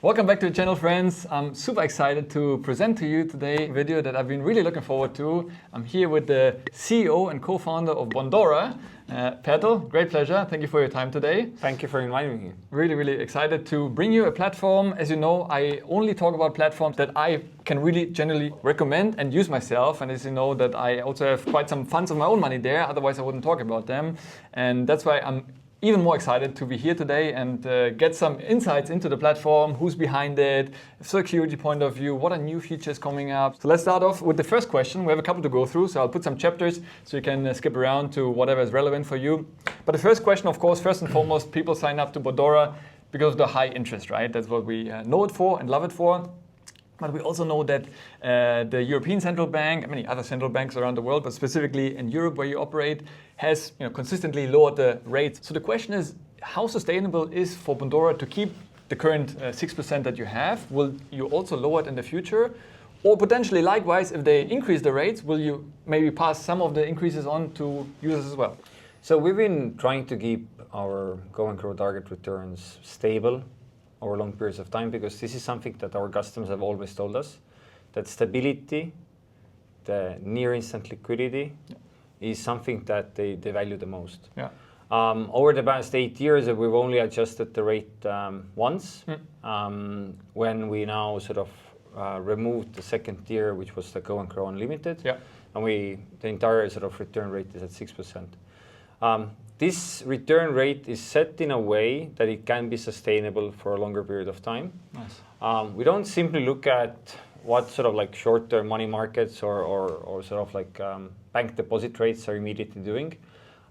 Welcome back to the channel, friends. I'm super excited to present to you today a video that I've been really looking forward to. I'm here with the CEO and co-founder of Bondora, Pärtel. Great pleasure. Thank you for your time today. Thank you for inviting me. Really excited to bring you a platform. As you know, I only talk about platforms that I can really generally recommend and use myself. And as you know, that I also have quite some funds of my own money there. Otherwise, I wouldn't talk about them. And that's why I'm even more excited to be here today and get some insights into the platform, who's behind it, security point of view, what are new features coming up. So let's start off with the first question. We have a couple to go through, so I'll put some chapters so you can skip around to whatever is relevant for you. But the first question, of course, first and foremost, people sign up to Bondora because of the high interest, right? That's what we know it for and love it for. But we also know that the European Central Bank, and many other central banks around the world, but specifically in Europe where you operate, has consistently lowered the rates. So the question is, how sustainable is for Bondora to keep the current 6% that you have? Will you also lower it in the future? Or potentially likewise, if they increase the rates, will you maybe pass some of the increases on to users as well? So we've been trying to keep our Go and Grow target returns stable over long periods of time, because this is something that our customers have always told us, that stability, the near instant liquidity is something that they value the most. Yeah. Over the past 8 years, we've only adjusted the rate once, when we now sort of removed the second tier, which was the Go and Grow Unlimited, and the entire sort of return rate is at 6%. This return rate is set in a way that it can be sustainable for a longer period of time. Nice. We don't simply look at what sort of like short-term money markets or sort of like bank deposit rates are immediately doing.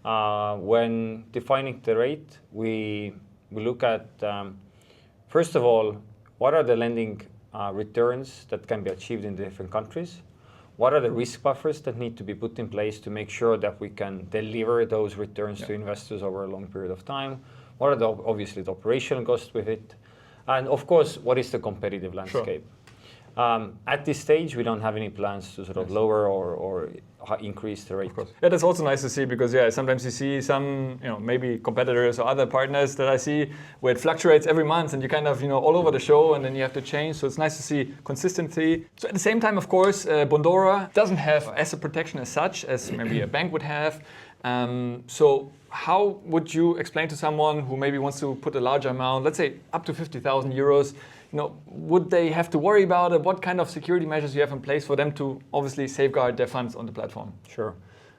When defining the rate, we look at, first of all, what are the lending returns that can be achieved in the different countries? What are the risk buffers that need to be put in place to make sure that we can deliver those returns to investors over a long period of time? What are obviously the operational costs with it? And of course, what is the competitive landscape? Sure. At this stage, we don't have any plans to sort of lower or increase the rate. Of course. Yeah, that's also nice to see, because sometimes you see some, maybe competitors or other partners that I see where it fluctuates every month and you kind of, all over the show, and then you have to change. So it's nice to see consistency. So at the same time, of course, Bondora doesn't have asset protection as such as maybe a bank would have. So how would you explain to someone who maybe wants to put a larger amount, let's say up to 50,000 euros, would they have to worry about it? What kind of security measures you have in place for them to obviously safeguard their funds on the platform? Sure.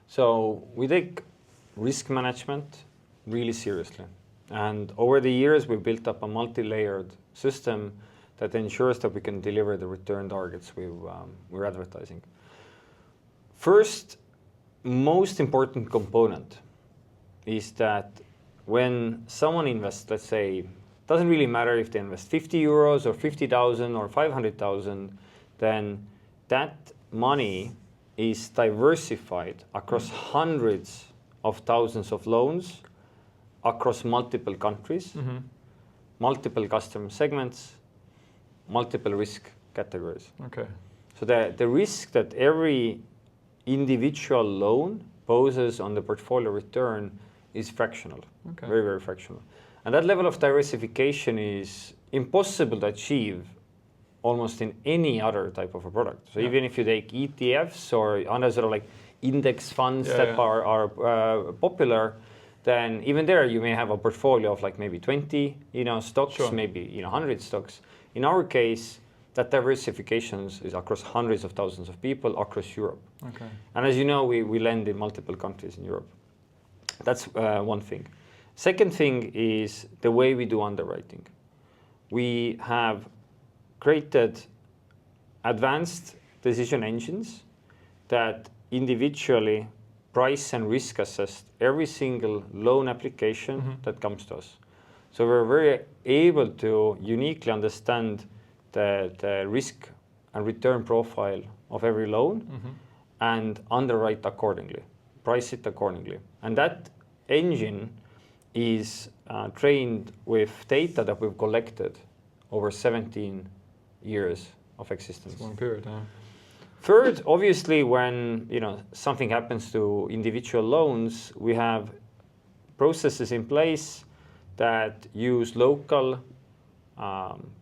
So we take risk management really seriously. And over the years, we built up a multi-layered system that ensures that we can deliver the return targets we're advertising. First, most important component is that when someone invests, let's say, doesn't really matter if they invest 50 euros or 50,000 or 500,000, then that money is diversified across hundreds of thousands of loans across multiple countries, multiple customer segments, multiple risk categories. Okay. So the risk that every individual loan poses on the portfolio return is fractional, very fractional. And that level of diversification is impossible to achieve almost in any other type of a product. So even if you take ETFs or other sort of like index funds that are popular, then even there you may have a portfolio of like maybe 20 stocks, maybe 100 stocks. In our case, that diversification is across hundreds of thousands of people across Europe. Okay. And as you know, we lend in multiple countries in Europe. That's one thing. Second thing is the way we do underwriting. We have created advanced decision engines that individually price and risk assess every single loan application that comes to us. So we're very able to uniquely understand the risk and return profile of every loan and underwrite accordingly, price it accordingly. And that engine is trained with data that we've collected over 17 years of existence. That's a long period, huh? Third, obviously, when something happens to individual loans, we have processes in place that use local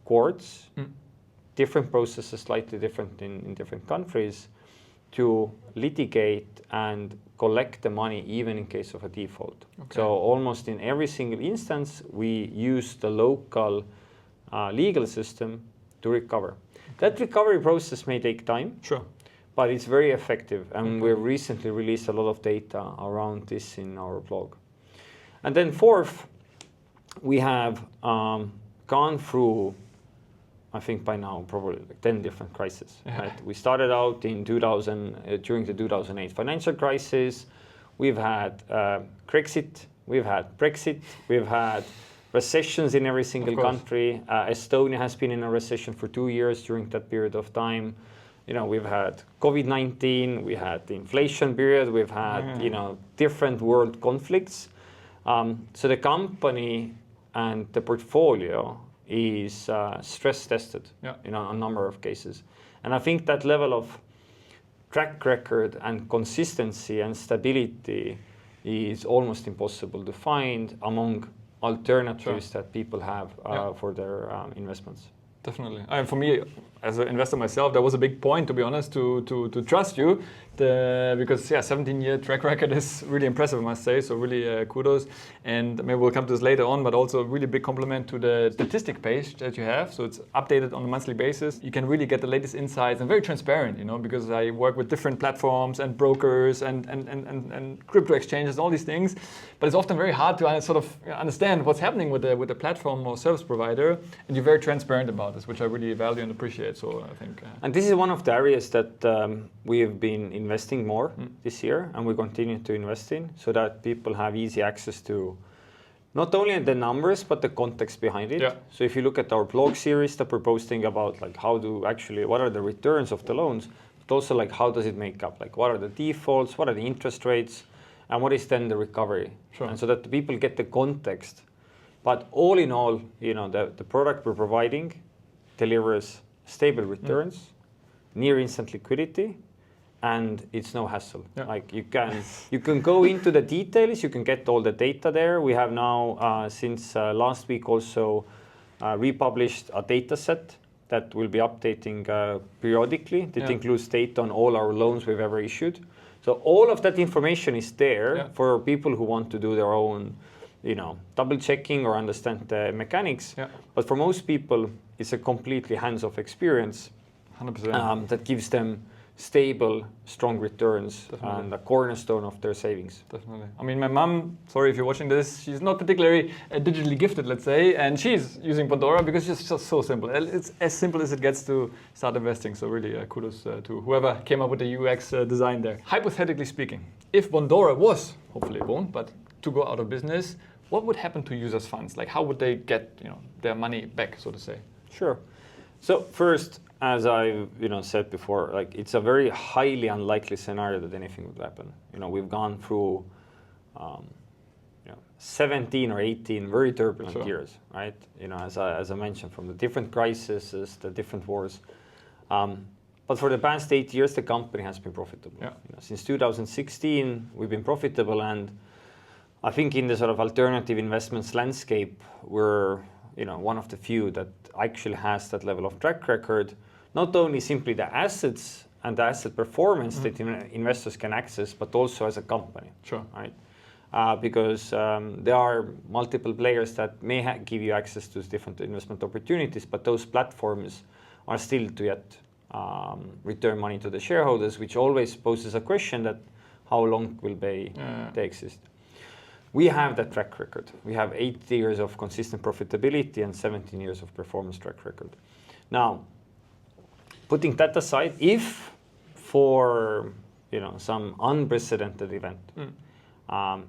courts, different processes, slightly different in different countries, to litigate and collect the money even in case of a default. Okay. So almost in every single instance, we use the local legal system to recover. That recovery process may take time. Sure. But it's very effective, and we've recently released a lot of data around this in our blog. And then fourth, we have gone through, I think by now, probably like 10 different crises. Right? We started out in during the 2008 financial crisis. We've had Brexit, we've had Brexit, we've had recessions in every single country. Estonia has been in a recession for 2 years during that period of time. You know, we've had COVID-19, we had the inflation period, we've had, you know, different world conflicts. So the company and the portfolio is stress tested in a number of cases. And I think that level of track record and consistency and stability is almost impossible to find among alternatives that people have for their investments. Definitely. And for me, as an investor myself, that was a big point, to be honest, to trust you. Because 17-year track record is really impressive, I must say. So really kudos. And maybe we'll come to this later on, but also a really big compliment to the statistic page that you have. So it's updated on a monthly basis. You can really get the latest insights and very transparent, you know, because I work with different platforms and brokers and crypto exchanges, all these things. But it's often very hard to sort of understand what's happening with the platform or service provider. And you're very transparent about this, which I really value and appreciate. So I think. And this is one of the areas that we have been investing more this year, and we continue to invest in, so that people have easy access to not only the numbers but the context behind it. So if you look at our blog series that we're posting about, like, what are the returns of the loans, but also like how does it make up, like what are the defaults, what are the interest rates, and what is then the recovery. And so that the people get the context. But all in all, you know, the product we're providing delivers stable returns, near instant liquidity, and it's no hassle. Like you can go into the details, you can get all the data there. We have now, since last week, also republished a data set that will be updating periodically. That includes data on all our loans we've ever issued. So all of that information is there for people who want to do their own, you know, double checking or understand the mechanics. But for most people, it's a completely hands-off experience. 100%. That gives them stable, strong returns and a cornerstone of their savings. Definitely. I mean, my mom, sorry if you're watching this, she's not particularly digitally gifted, let's say, and she's using Bondora because it's just so simple. It's as simple as it gets to start investing. So really kudos to whoever came up with the UX design there. Hypothetically speaking, if Bondora was, hopefully it won't, but to go out of business, what would happen to users' funds? Like, how would they get, you know, their money back, so to say? Sure. So first, as I said before, like, it's a very highly unlikely scenario that anything would happen. You know, we've gone through 17 or 18 very turbulent years, right? You know, as I mentioned, from the different crises, the different wars. But for the past 8 years, the company has been profitable. You know, since 2016, we've been profitable, and I think in the sort of alternative investments landscape, we're one of the few that actually has that level of track record. Not only simply the assets and the asset performance that investors can access, but also as a company. Right? Because there are multiple players that may give you access to different investment opportunities, but those platforms are still to yet return money to the shareholders, which always poses a question that how long will they exist? We have that track record. We have 8 years of consistent profitability and 17 years of performance track record. Now, putting that aside, if for some unprecedented event,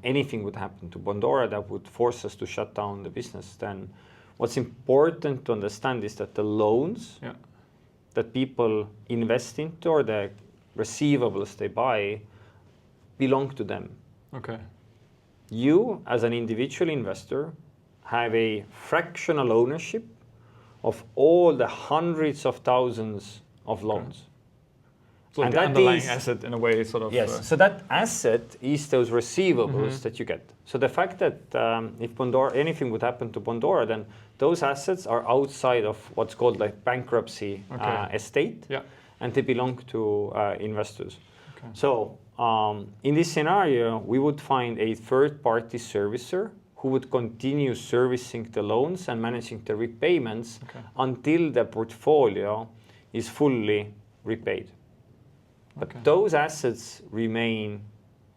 anything would happen to Bondora that would force us to shut down the business, then what's important to understand is that the loans that people invest into or the receivables they buy belong to them. Okay. You, as an individual investor, have a fractional ownership of all the hundreds of thousands of loans. So and the that underlying is, asset in a way sort of... yes, so that asset is those receivables that you get. So the fact that if Bondora, anything would happen to Bondora, then those assets are outside of what's called like bankruptcy estate, and they belong to investors. Okay. So in this scenario, we would find a third-party servicer who would continue servicing the loans and managing the repayments until the portfolio is fully repaid. But those assets remain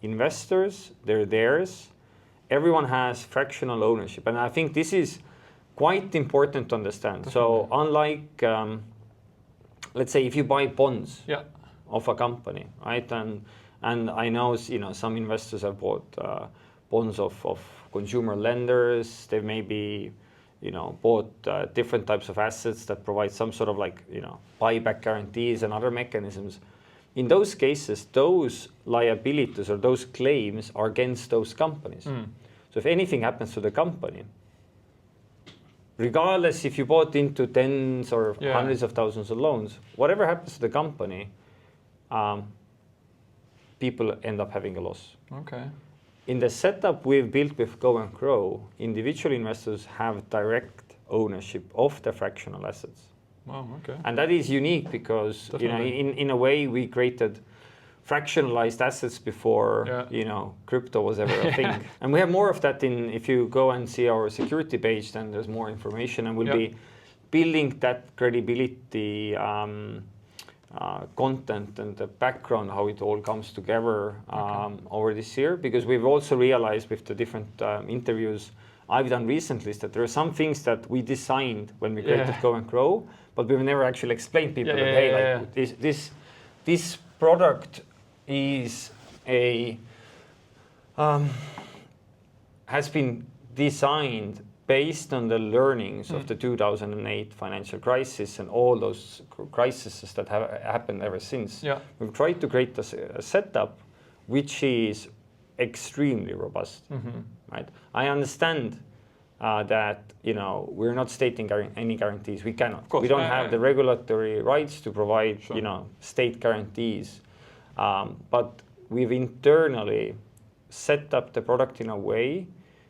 investors, they're theirs. Everyone has fractional ownership. And I think this is quite important to understand. Definitely. So unlike, let's say if you buy bonds of a company, right? And I know, some investors have bought bonds of consumer lenders. They've maybe, bought different types of assets that provide some sort of like, buyback guarantees and other mechanisms. In those cases, those liabilities or those claims are against those companies. So if anything happens to the company, regardless if you bought into tens or hundreds of thousands of loans, whatever happens to the company, people end up having a loss. Okay. In the setup we've built with Go and Grow, individual investors have direct ownership of the fractional assets. Wow, okay. And that is unique because in a way we created fractionalized assets before crypto was ever a thing. And we have more of that if you go and see our security page, then there's more information, and we'll be building that credibility content and the background, how it all comes together over this year, because we've also realized with the different interviews I've done recently is that there are some things that we designed when we created Go and Grow, but we've never actually explained people that hey, this product is has been designed based on the learnings of the 2008 financial crisis and all those crises that have happened ever since. We've tried to create a setup which is extremely robust. Right? I understand that we're not stating any guarantees. We cannot. We don't have the regulatory rights to provide state guarantees. But we've internally set up the product in a way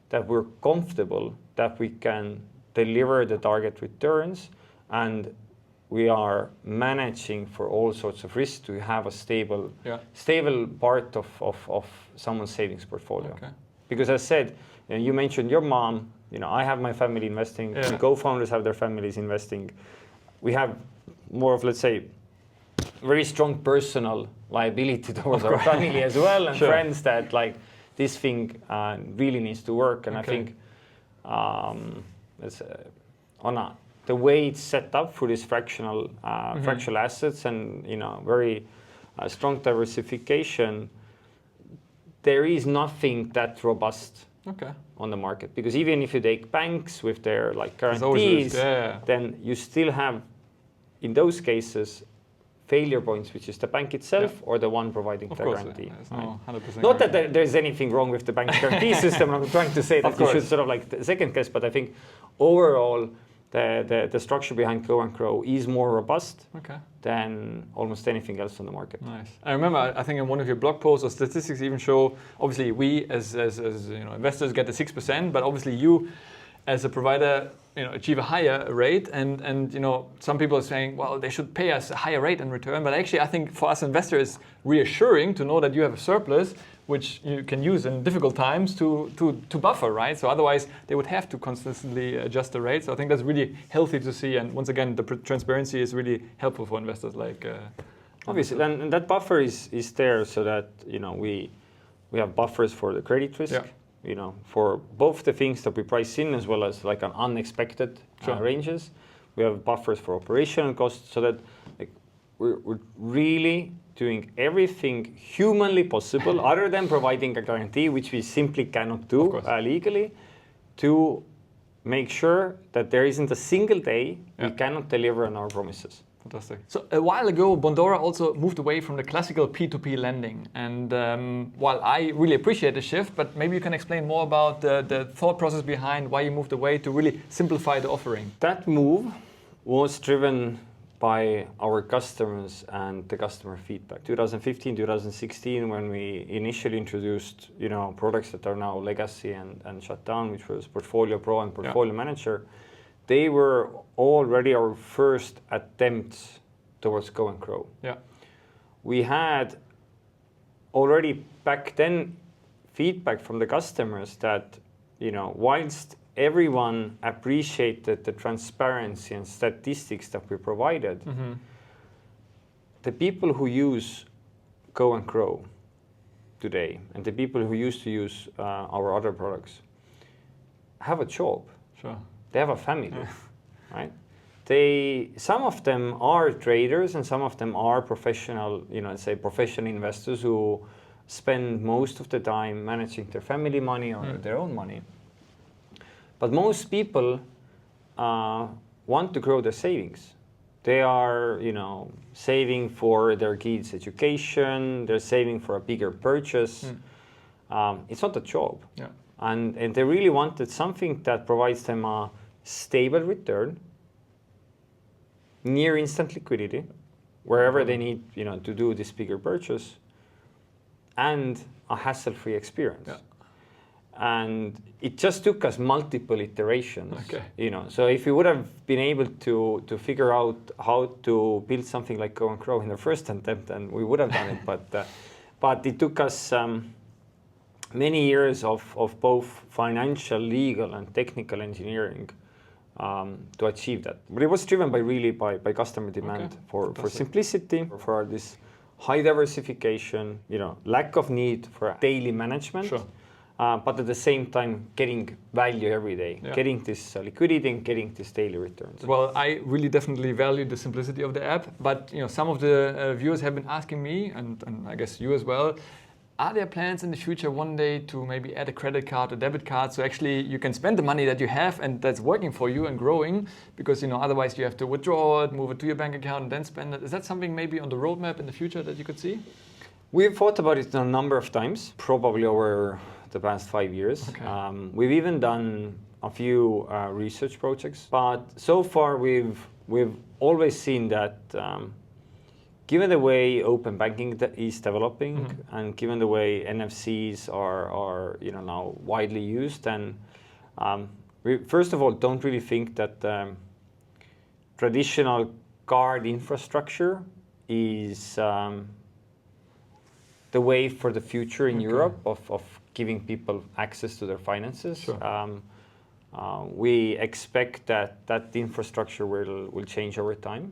that we're comfortable that we can deliver the target returns, and we are managing for all sorts of risks to have a stable part of someone's savings portfolio. Because as I said, you mentioned your mom, I have my family investing, the co-founders have their families investing. We have more of, let's say, very strong personal liability towards our family as well, and friends that like this thing really needs to work. And I think the way it's set up for these fractional assets and very strong diversification, there is nothing that robust on the market. Because even if you take banks with their like guarantees, then you still have, in those cases, failure points, which is the bank itself or the one providing the guarantee. Not that there's anything wrong with the bank guarantee system. I'm trying to say that you should sort of like second guess, but I think overall the structure behind Go and Grow is more robust than almost anything else on the market. Nice. I remember, I think in one of your blog posts or statistics even show, obviously we as investors get the 6%, but obviously you as a provider achieve a higher rate, and some people are saying, well, they should pay us a higher rate in return. But actually, I think for us investors, it's reassuring to know that you have a surplus which you can use in difficult times to buffer, right? So otherwise, they would have to constantly adjust the rate. So I think that's really healthy to see. And once again, the transparency is really helpful for investors like. Obviously, and that buffer is there so that we have buffers for the credit risk. For both the things that we price in as well as like an unexpected ranges. We have buffers for operational costs so that like, we're really doing everything humanly possible other than providing a guarantee, which we simply cannot do legally, to make sure that there isn't a single day we cannot deliver on our promises. Fantastic. So a while ago, Bondora also moved away from the classical P2P lending. And while I really appreciate the shift, but maybe you can explain more about the thought process behind why you moved away to really simplify the offering. That move was driven by our customers and the customer feedback. 2015, 2016, when we initially introduced, products that are now legacy and shut down, which was Portfolio Pro and Portfolio Manager, they were already our first attempts towards Go and Grow. Yeah. We had already back then feedback from the customers that, whilst everyone appreciated the transparency and statistics that we provided, the people who use Go and Grow today and the people who used to use our other products have a job. Sure. They have a family, right? Some of them are traders and some of them are professional, let's say professional investors who spend most of the time managing their family money or their own money. But most people want to grow their savings. They are, saving for their kids' education. They're saving for a bigger purchase. It's not a job. Yeah. And they really wanted something that provides them a stable return, near instant liquidity, wherever they need, to do this bigger purchase, and a hassle-free experience. Yeah. And it just took us multiple iterations. Okay. So if we would have been able to figure out how to build something like Go and Grow in the first attempt, then we would have done it. But it took us many years of both financial, legal, and technical engineering to achieve that. But it was driven by customer demand for simplicity, for this high diversification, lack of need for daily management. Sure. But at the same time, getting value every day, getting this liquidity and getting this daily returns. Well, I really definitely value the simplicity of the app, but some of the viewers have been asking me, and I guess you as well, are there plans in the future one day to maybe add a credit card or debit card so actually you can spend the money that you have and that's working for you and growing, because otherwise you have to withdraw it, move it to your bank account and then spend it. Is that something maybe on the roadmap in the future that you could see? We've thought about it a number of times, probably over the past 5 years. Okay. We've even done a few research projects, but so far we've always seen that given the way open banking is developing and given the way NFCs are now widely used, and we first of all don't really think that traditional card infrastructure is the way for the future in Europe of giving people access to their finances. Sure. We expect that infrastructure will change over time.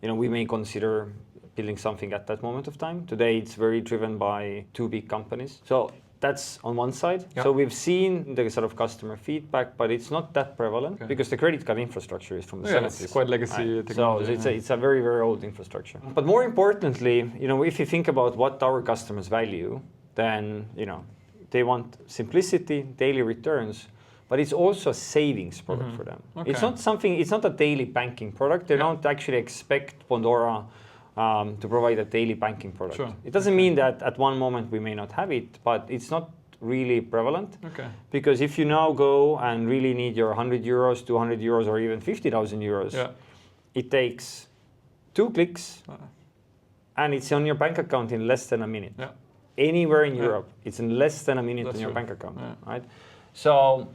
We may consider building something at that moment of time. Today, it's very driven by 2 big companies. So that's on one side. Yeah. So we've seen the sort of customer feedback, but it's not that prevalent because the credit card infrastructure is from the 70s. It's quite legacy technology. So it's a very, very old infrastructure. But more importantly, if you think about what our customers value, then, they want simplicity, daily returns, but it's also a savings product for them. Okay. It's not a daily banking product. They don't actually expect Bondora to provide a daily banking product. Sure. It doesn't mean that at one moment we may not have it, but it's not really prevalent. Okay. Because if you now go and really need your 100 euros, 200 euros, or even 50,000 euros, it takes 2 clicks and it's on your bank account in less than a minute. Yeah. Anywhere in Europe, it's in less than a minute on your bank account, right? So,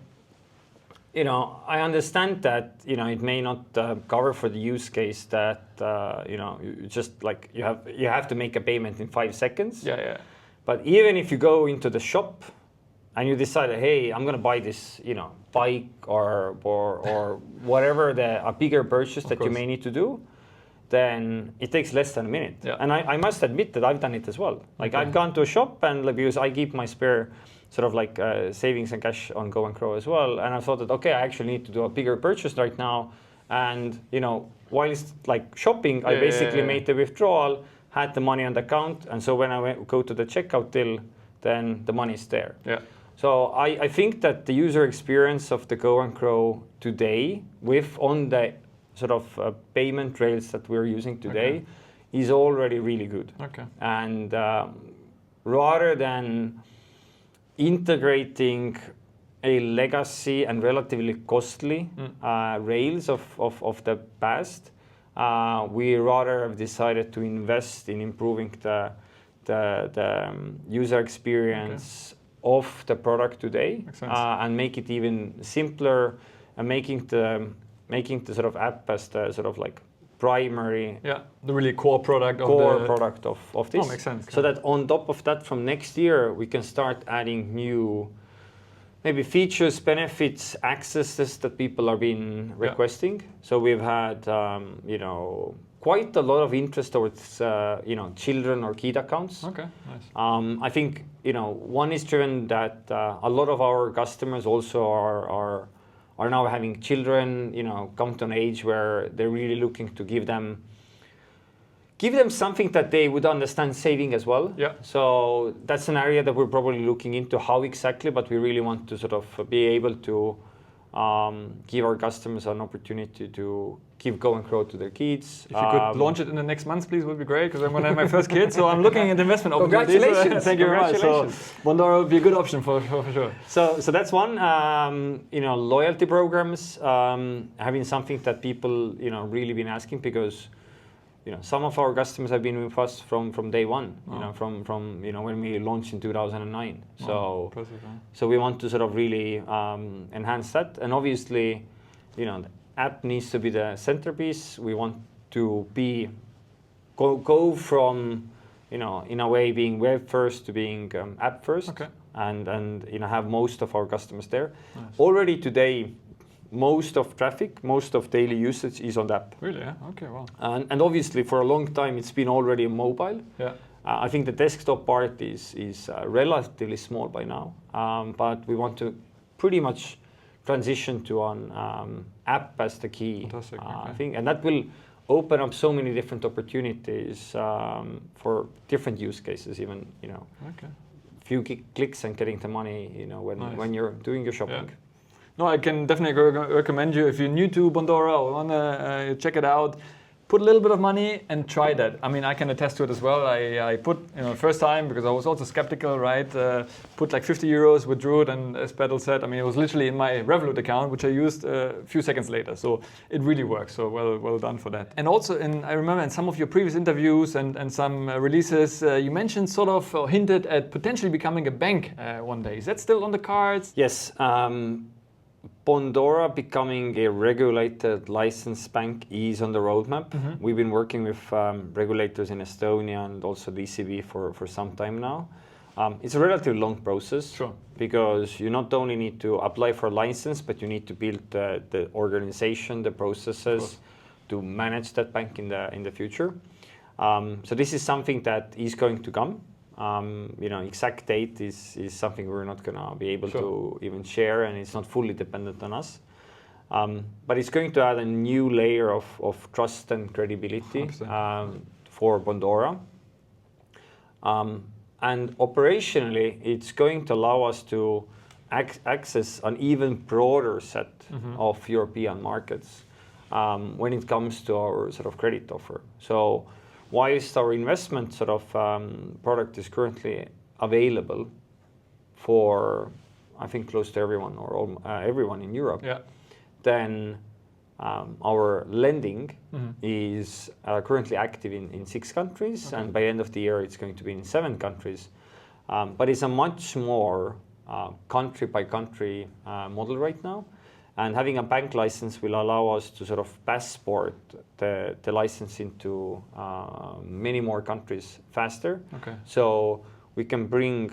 I understand that, it may not cover for the use case that, you just like, you have to make a payment in 5 seconds. Yeah. But even if you go into the shop and you decide, hey, I'm going to buy this, bike or whatever, a bigger purchase that you may need to do, then it takes less than a minute. Yeah. And I must admit that I've done it as well. Like I've gone to a shop and because I keep my spare sort of like savings and cash on Go and Grow as well. And I thought that, okay, I actually need to do a bigger purchase right now. And, while it's like shopping, I basically made the withdrawal, had the money on the account. And so when I go to the checkout till, then the money's there. Yeah. So I think that the user experience of the Go and Grow today on the sort of payment rails that we're using today is already really good. Okay. And rather than integrating, a legacy and relatively costly rails of the past. We rather have decided to invest in improving the user experience of the product today, and make it even simpler, and making the sort of app as the sort of like primary, the really core product of this. Oh, makes sense. So that on top of that, from next year, we can start adding new maybe features, benefits, accesses that people are being requesting. So we've had, quite a lot of interest towards, children or kid accounts. Okay, nice. I think, one is driven that a lot of our customers also are now having children, come to an age where they're really looking to give them something that they would understand saving as well. Yeah. So that's an area that we're probably looking into how exactly, but we really want to sort of be able to give our customers an opportunity to keep going grow to their kids. If you could launch it in the next months, please, would be great, because I'm going to have my first kid, so I'm looking at investment opportunities. Congratulations. Thank you very much. So Bondora would be a good option for sure. So that's one. Loyalty programs, having something that people really been asking, because some of our customers have been with us from day one. From when we launched in 2009. So we want to sort of really enhance that, and obviously, the app needs to be the centerpiece. We want to go from in a way being web first to being app first, and have most of our customers there. Nice. Already today, most of traffic, most of daily usage is on the app. Really? Yeah. Okay. Wow. And obviously, for a long time, it's been already mobile. Yeah. I think the desktop part is relatively small by now, but we want to pretty much transition to an app as the key. Fantastic. I think, and that will open up so many different opportunities for different use cases. Even few clicks and getting the money. When you're doing your shopping. Yeah. No, I can definitely recommend you, if you're new to Bondora or want to check it out, put a little bit of money and try that. I mean, I can attest to it as well. I put, first time, because I was also skeptical, right? Put like 50 euros, withdrew it, and as Pärtel said, I mean, it was literally in my Revolut account, which I used a few seconds later. So it really works. So well done for that. And also, I remember in some of your previous interviews and some releases, you mentioned sort of, or hinted at potentially becoming a bank one day. Is that still on the cards? Yes. Bondora becoming a regulated licensed bank is on the roadmap. Mm-hmm. We've been working with regulators in Estonia and also the ECB for some time now. It's a relatively long process. Sure. Because you not only need to apply for a license, but you need to build the organization, the processes to manage that bank in the future. So this is something that is going to come. Exact date is something we're not going to be able to even share, and it's not fully dependent on us. But it's going to add a new layer of trust and credibility for Bondora. And operationally, it's going to allow us to access an even broader set of European markets when it comes to our sort of credit offer. So whilst our investment sort of product is currently available for, I think, close to everyone or everyone in Europe, then our lending is currently active in 6 countries, and by the end of the year it's going to be in 7 countries. But it's a much more country-by-country model right now. And having a bank license will allow us to sort of passport the license into many more countries faster. Okay. So we can bring,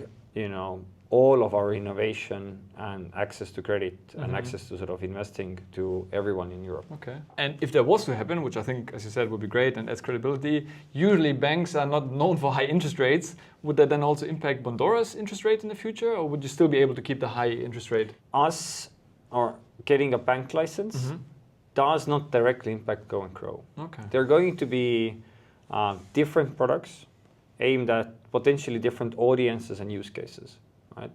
all of our innovation and access to credit and access to sort of investing to everyone in Europe. Okay. And if that was to happen, which I think, as you said, would be great and adds credibility, usually banks are not known for high interest rates. Would that then also impact Bondora's interest rate in the future, or would you still be able to keep the high interest rate? Or getting a bank license does not directly impact Go and Grow. Okay. There are going to be different products aimed at potentially different audiences and use cases, right?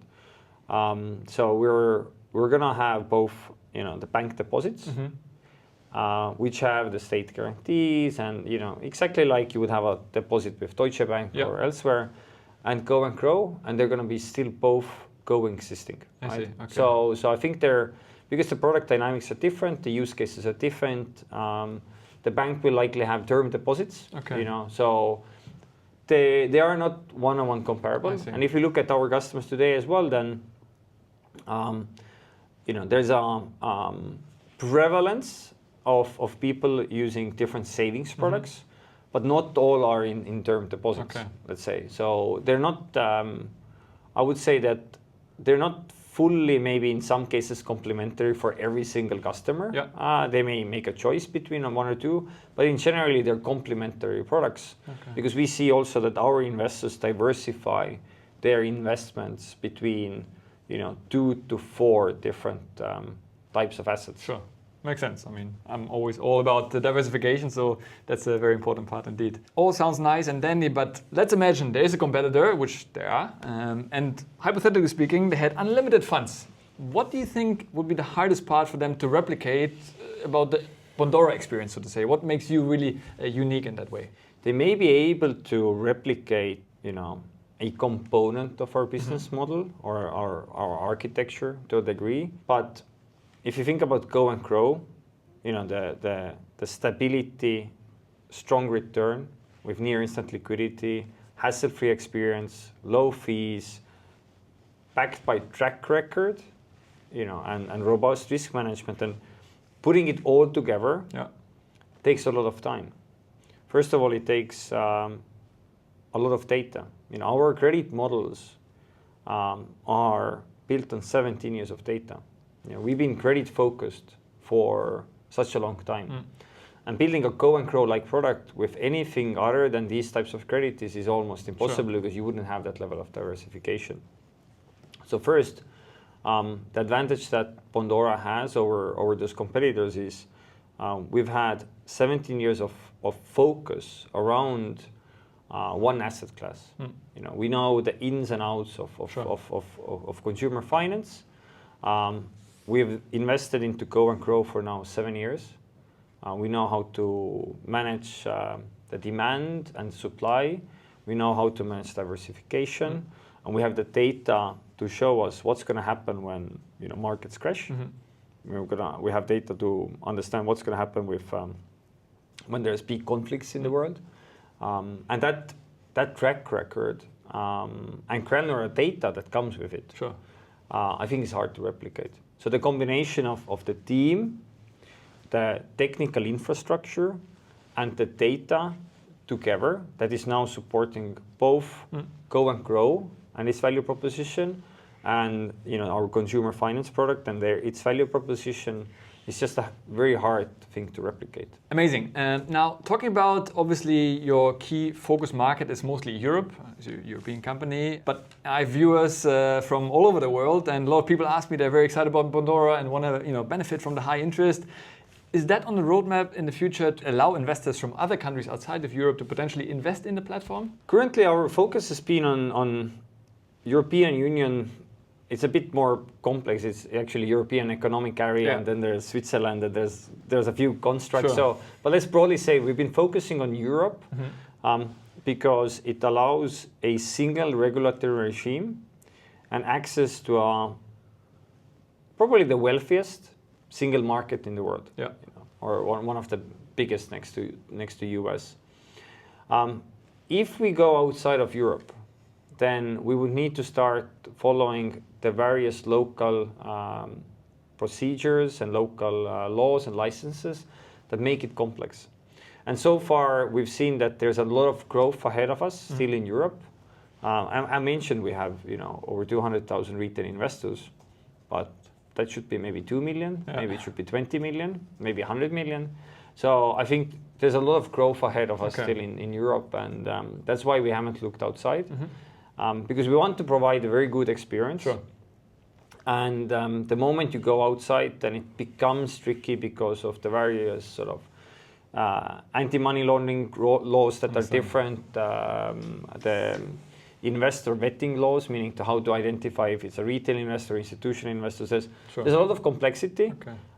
So we're gonna have both, the bank deposits, which have the state guarantees, and exactly like you would have a deposit with Deutsche Bank or elsewhere, and Go and Grow, and they're gonna be still both coexisting. I Right? see. Okay. So I think because the product dynamics are different, the use cases are different. The bank will likely have term deposits. Okay. You know, so they are not one-on-one comparable. I see. And if you look at our customers today as well, then you know, there's a prevalence of people using different savings products, but not all are in term deposits. Okay. Let's say so they're not. I would say that they're not fully, maybe in some cases, complementary for every single customer. Yeah. They may make a choice between one or two, but in generally they're complementary products. Okay. Because we see also that our investors diversify their investments between, you know, 2 to 4 different types of assets. Sure. Makes sense. I mean, I'm always all about the diversification, so that's a very important part indeed. All sounds nice and dandy, but let's imagine there is a competitor, which there are, and hypothetically speaking, they had unlimited funds. What do you think would be the hardest part for them to replicate about the Bondora experience, so to say? What makes you really unique in that way? They may be able to replicate, you know, a component of our business model or our architecture to a degree, but if you think about Go and Grow, you know, the stability, strong return with near instant liquidity, hassle-free experience, low fees, backed by track record, you know, and robust risk management, and putting it all together takes a lot of time. First of all, it takes a lot of data. You know, our credit models are built on 17 years of data. You know, we've been credit focused for such a long time. And building a Go and Grow like product with anything other than these types of credit is almost impossible because you wouldn't have that level of diversification. So first, the advantage that Bondora has over those competitors is we've had 17 years of focus around one asset class. You know, we know the ins and outs of consumer finance. We've invested into Go and Grow for now 7 years. We know how to manage the demand and supply. We know how to manage diversification, and we have the data to show us what's going to happen when, you know, markets crash. We have data to understand what's going to happen with when there's big conflicts in the world, and that track record and granular data that comes with it. I think is hard to replicate. So the combination of the team, the technical infrastructure, and the data together that is now supporting both Go and Grow and its value proposition, and, you know, our consumer finance product and its value proposition is just a very hard thing to replicate. Amazing. Now, talking about, obviously, your key focus market is mostly Europe, as a European company, but I have viewers from all over the world, and a lot of people ask me they're very excited about Bondora and want to, you know, benefit from the high interest. Is that on the roadmap in the future to allow investors from other countries outside of Europe to potentially invest in the platform? Currently, our focus has been on European Union. It's a bit more complex. It's actually European Economic Area, and then there's Switzerland, and there's a few constructs. So, but let's broadly say we've been focusing on Europe because it allows a single regulatory regime and access to probably the wealthiest single market in the world, you know, or one of the biggest next to US. If we go outside of Europe, then we would need to start following the various local procedures and local laws and licenses that make it complex. And so far, we've seen that there's a lot of growth ahead of us still in Europe. I mentioned we have, you know, over 200,000 retail investors, but that should be maybe 2 million, maybe it should be 20 million, maybe 100 million. So I think there's a lot of growth ahead of us still in Europe, and that's why we haven't looked outside. Because we want to provide a very good experience. And the moment you go outside, then it becomes tricky because of the various sort of anti-money laundering laws that are different, the investor vetting laws, meaning to how to identify if it's a retail investor, institutional investor. There's a lot of complexity.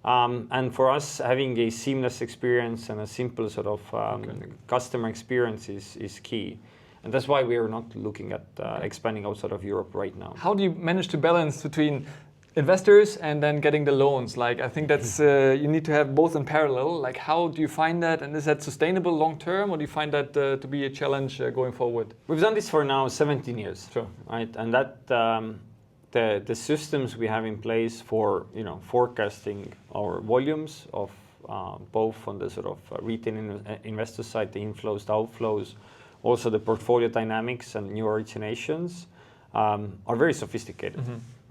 And for us, having a seamless experience and a simple sort of customer experience is key. And that's why we are not looking at expanding outside of Europe right now. How do you manage to balance between investors and then getting the loans? Like, I think that's you need to have both in parallel. Like, how do you find that, and is that sustainable long term, or do you find that to be a challenge going forward? We've done this for now 17 years, Sure. right? And that the systems we have in place for forecasting our volumes of both on the sort of retail investor side, the inflows, the outflows, also the portfolio dynamics and new originations are very sophisticated.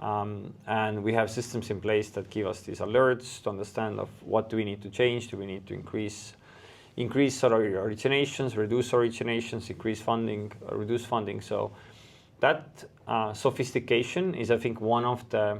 And we have systems in place that give us these alerts to understand of what do we need to change, do we need to increase our originations, reduce originations, increase funding, reduce funding. So that sophistication is, I think, one of the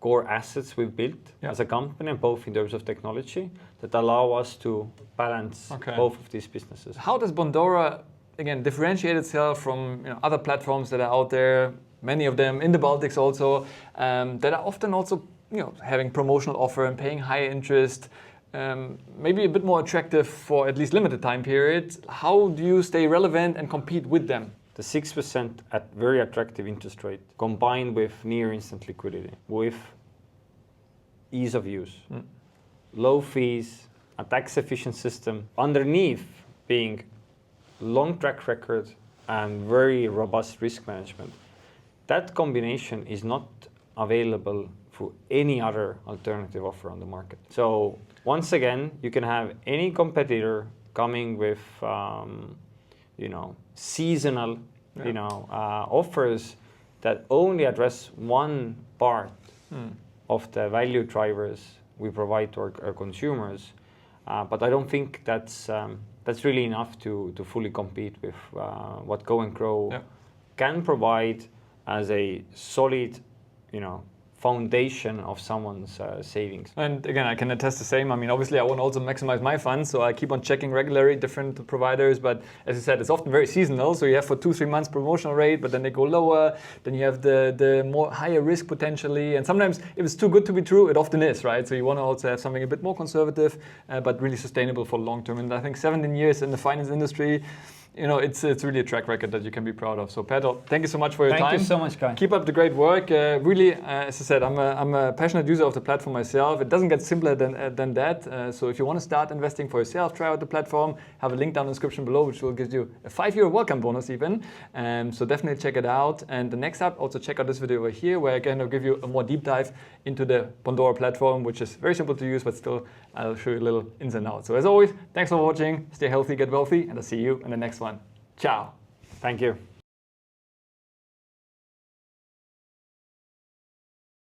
core assets we've built as a company, both in terms of technology, that allow us to balance both of these businesses. How does Bondora, again, differentiate itself from other platforms that are out there, many of them in the Baltics also, that are often also having promotional offer and paying high interest, maybe a bit more attractive for at least limited time periods? How do you stay relevant and compete with them? The 6% at very attractive interest rate, combined with near instant liquidity, with ease of use, low fees, a tax efficient system, underneath being long track record and very robust risk management. That combination is not available through any other alternative offer on the market. So once again, you can have any competitor coming with seasonal offers that only address one part of the value drivers we provide to our consumers. But I don't think that's really enough to fully compete with what Go and Grow can provide as a solid, foundation of someone's savings. And again, I can attest the same. I mean, obviously, I want to also maximize my funds, so I keep on checking regularly different providers. But as I said, it's often very seasonal. So you have for 2-3 months promotional rate, but then they go lower. Then you have the more higher risk potentially. And sometimes, if it's too good to be true, it often is, right? So you want to also have something a bit more conservative, but really sustainable for long term. And I think 17 years in the finance industry, it's really a track record that you can be proud of. So Pärtel, thank you so much for your time. Thank you so much, Guy. Keep up the great work. Really, as I said, I'm a passionate user of the platform myself. It doesn't get simpler than that. So if you want to start investing for yourself, try out the platform. Have a link down in the description below, which will give you a 5-euro welcome bonus even. So definitely check it out. And the next up, also check out this video over here, where again, I'll give you a more deep dive into the Bondora platform, which is very simple to use, but still I'll show you a little ins and outs. So as always, thanks for watching. Stay healthy, get wealthy, and I'll see you in the next one. Ciao. Thank you.